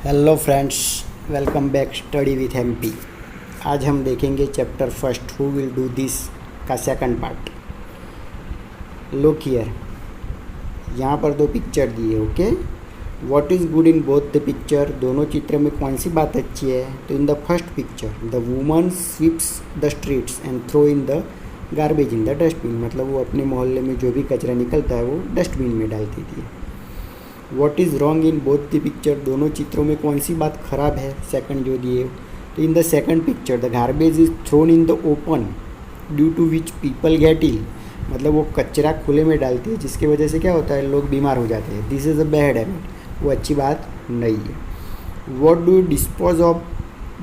Hello friends, welcome back study with MP. आज हम देखेंगे chapter first who will do this का second part. Look here, यहाँ पर दो पिक्चर दिए। Okay, what is good in both the picture, दोनों चित्र में कौन सी बात अच्छी है? तो in the first picture the woman sweeps the streets and throw in the garbage in the dustbin, मतलब वो अपने मोहल्ले में जो भी कचरा निकलता है वो डस्टबिन में डालती थी। What is wrong in both the picture, दोनों चित्रों में कौन सी बात खराब है? सेकंड जो दिए, तो in the second picture the garbage is thrown in the open due to which people get ill, मतलब वो कचरा खुले में डालती है जिसकी वजह से क्या होता है, लोग बीमार हो जाते हैं। This is a bad habit, वो अच्छी बात नहीं है। What do you dispose of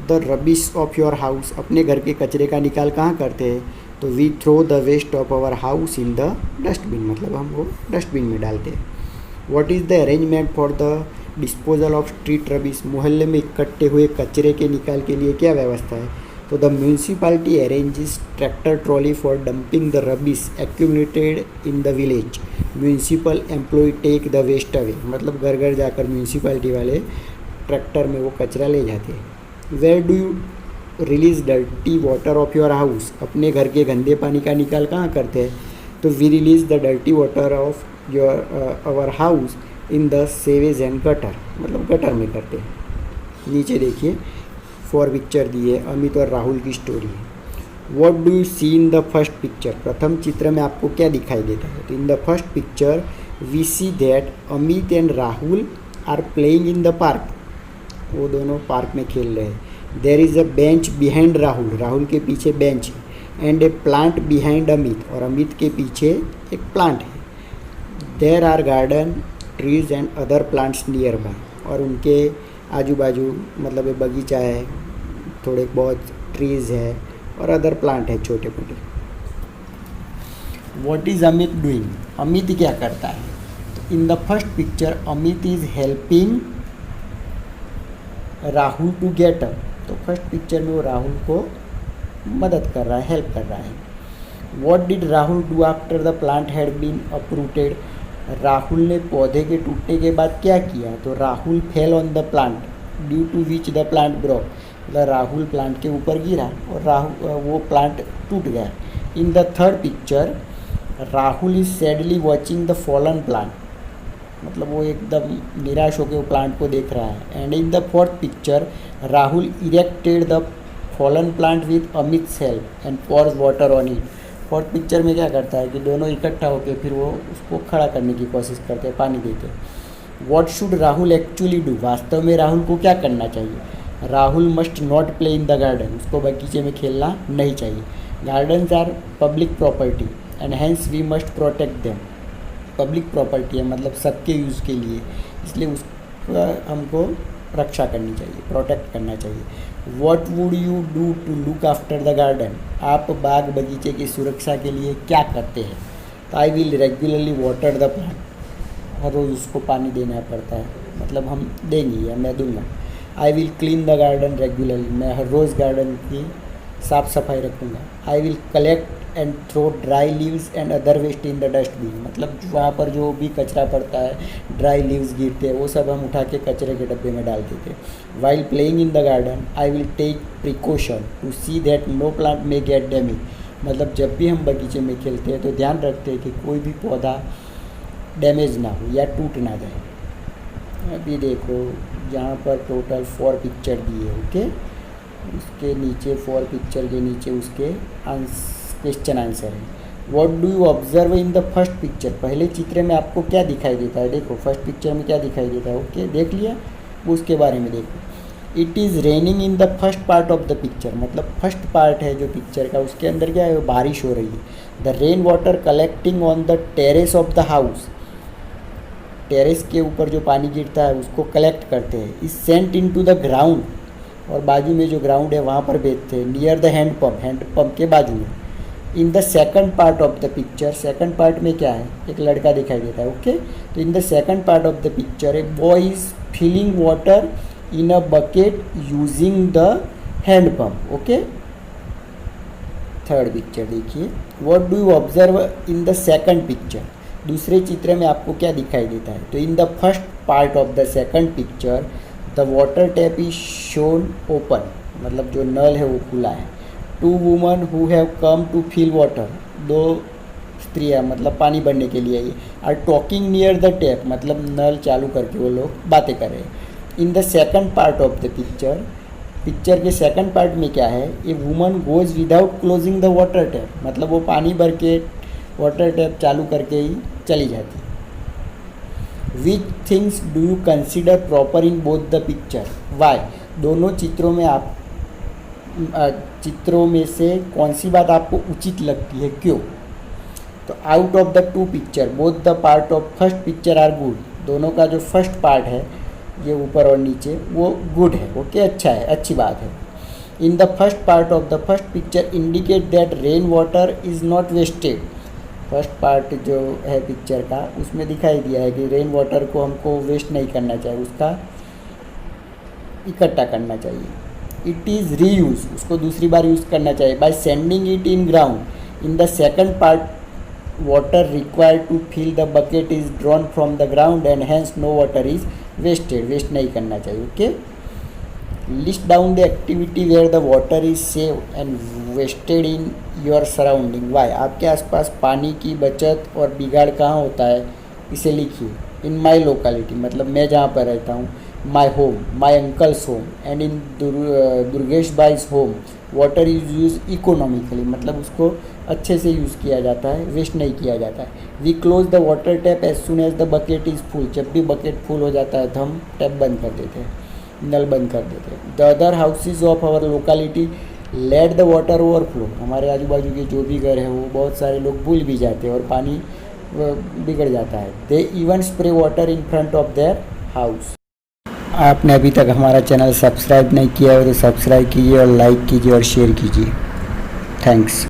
the rubbish of your house, अपने घर के कचरे का निकाल कहाँ करते हैं? तो we throw the waste of our house in the dustbin, मतलब हम वो डस्टबिन में डालते हैं। What is the arrangement for the disposal of street rubbish, मोहल्ले में इकट्ठे हुए कचरे के निकाल के लिए क्या व्यवस्था है? तो the municipality arranges tractor trolley for dumping the rubbish accumulated in the village, municipal employ take the waste away, मतलब घर घर जाकर म्यूनसिपालिटी वाले ट्रैक्टर में वो कचरा ले जाते हैं। Where do you release dirty water of your house, अपने घर के गंदे पानी का निकाल कहाँ करते हैं? तो we release the dirty water of our house in the sewage and gutter, मतलब गटर में करते हैं। नीचे देखिए फॉर पिक्चर दी है, अमित और राहुल की स्टोरी है। What do you see in the first picture, प्रथम चित्र में आपको क्या दिखाई देता है? तो in the first picture we see that Amit and Rahul are playing in the park, वो दोनों पार्क में खेल रहे हैं। There is a bench behind Rahul, Rahul के पीछे बेंच है, and a plant behind Amit, और अमित के पीछे एक प्लांट है। There are garden trees and other plants near by, और उनके आजू बाजू मतलब ये बगीचा है, थोड़े बहुत ट्रीज है और अदर प्लांट है छोटे मोटे। What is Amit doing, Amit क्या करता है? तो in the first picture Amit is helping Rahul to get up, तो फर्स्ट पिक्चर में वो राहुल को मदद कर रहा है, हेल्प कर रहा है। What did Rahul do after the plant had been uprooted, Rahul ने पौधे के टूटने के बाद क्या किया? तो Rahul fell on the plant due to which the plant broke, मतलब राहुल प्लांट के ऊपर गिरा और वो प्लांट टूट गया। In the third picture Rahul is sadly watching the fallen plant, मतलब वो एकदम निराश होकर वो प्लांट को देख रहा है। And in the fourth picture Rahul erected the fallen plant with Amit's help and pours water on it, fourth picture में क्या करता है कि दोनों इकट्ठा होकर फिर वो उसको खड़ा करने की कोशिश करते हैं, पानी देते हैं। What should Rahul actually do, वास्तव में राहुल को क्या करना चाहिए? Rahul must not play in the garden, उसको बगीचे में खेलना नहीं चाहिए। Gardens are public property and hence we must protect them, public property है मतलब सबके यूज़ के लिए, इसलिए उसका हमको रक्षा करनी चाहिए, प्रोटेक्ट करना चाहिए। What would you do to look after the garden, आप बाग बगीचे की सुरक्षा के लिए क्या करते हैं? तो I will regularly water the plant, हर रोज़ उसको पानी देना पड़ता है, मतलब हम देंगे या मैं दूंगा। I will clean the garden regularly, मैं हर रोज़ गार्डन की साफ़ सफाई रखूँगा। I will collect and throw dry leaves and other waste in the dustbin, मतलब वहाँ पर जो भी कचरा पड़ता है, ड्राई लीव्स गिरते हैं, वो सब हम उठा के कचरे के डब्बे में डाल देते हैं। While playing in the garden I will take precaution to see that no plant may get damage, मतलब जब भी हम बगीचे में खेलते हैं तो ध्यान रखते हैं कि कोई भी पौधा डैमेज ना हो या टूट ना जाए। अभी देखो यहाँ पर टोटल 4 पिक्चर दिए, ओके, उसके नीचे 4 पिक्चर के नीचे उसके क्वेश्चन आंसर है। What do you observe in the first picture, पहले चित्र में आपको क्या दिखाई देता है? देखो फर्स्ट पिक्चर में क्या दिखाई देता है, ओके देख लिया, उसके बारे में देखो। It is raining in the first part of the picture, मतलब फर्स्ट पार्ट है जो पिक्चर का, उसके अंदर क्या है, बारिश हो रही है। The rain water collecting on the terrace of the house, terrace के ऊपर जो पानी गिरता है उसको कलेक्ट करते हैं। Is sent into the ground, और बाजू में जो ग्राउंड है वहाँ पर भेजते हैं। नियर द हैंडपम्प के बाजू में। इन the second part of the picture, second part में क्या है, एक लड़का दिखाई देता है, ओके। तो in the second part of the picture a boy is filling water in a bucket using the handpump, okay. Third picture देखिए, what do you observe in the second picture, दूसरे चित्र में आपको क्या दिखाई देता है? तो in the first part of the second picture the water tap is shown open, मतलब जो नल है वो खुला है। Two woman who have come to fill water, दो स्त्रियाँ मतलब पानी भरने के लिए, are talking near the tap, मतलब नल चालू करके वो लोग बातें कर रहे हैं। इन the second part of the picture के सेकंड पार्ट में क्या है, a woman goes without closing the water tap, मतलब वो पानी भर के वाटर टैप चालू करके ही चली जाती। Which things do you consider proper in both the picture, why, दोनों चित्रों में से कौन सी बात आपको उचित लगती है, क्यों? तो out of the two picture both the part of first picture are good, दोनों का जो फर्स्ट पार्ट है ये ऊपर और नीचे वो गुड है, ओके, अच्छा है, अच्छी बात है। In the first part of the first picture indicate that rain water is not wasted, first part जो है पिक्चर का उसमें दिखाई दिया है कि रेन वाटर को हमको वेस्ट नहीं करना चाहिए, उसका इकट्ठा करना चाहिए। इट इज़ रीयूज, उसको दूसरी बार यूज़ करना चाहिए। By sending it in ground, in the second part water required to fill the bucket is drawn from the ground and hence no water is wasted, waste नहीं करना चाहिए, okay. List down the activity where the water is save and wasted in your surrounding, why, आपके आसपास पानी की बचत और बिगाड़ कहाँ होता है इसे लिखिए। इन माई लोकेलिटी, मतलब मैं जहाँ पर रहता हूँ, my home, my uncle's home and in Durgesh बाइज home water is use economically, मतलब उसको अच्छे से यूज़ किया जाता है, वेस्ट नहीं किया जाता है। We close the water tap as soon as the bucket is full, जब भी बकेट फुल हो जाता है तो हम टैप बंद कर देते हैं, नल बंद कर देते हैं। The other houses of our locality let the water overflow, हमारे आजू बाजू के जो भी घर है वो बहुत सारे लोग भूल भी जाते हैं और पानी बिगड़ जाता है। They even spray water in front of their house. आपने अभी तक हमारा चैनल सब्सक्राइब नहीं किया है तो सब्सक्राइब कीजिए और लाइक कीजिए और शेयर कीजिए। थैंक्स।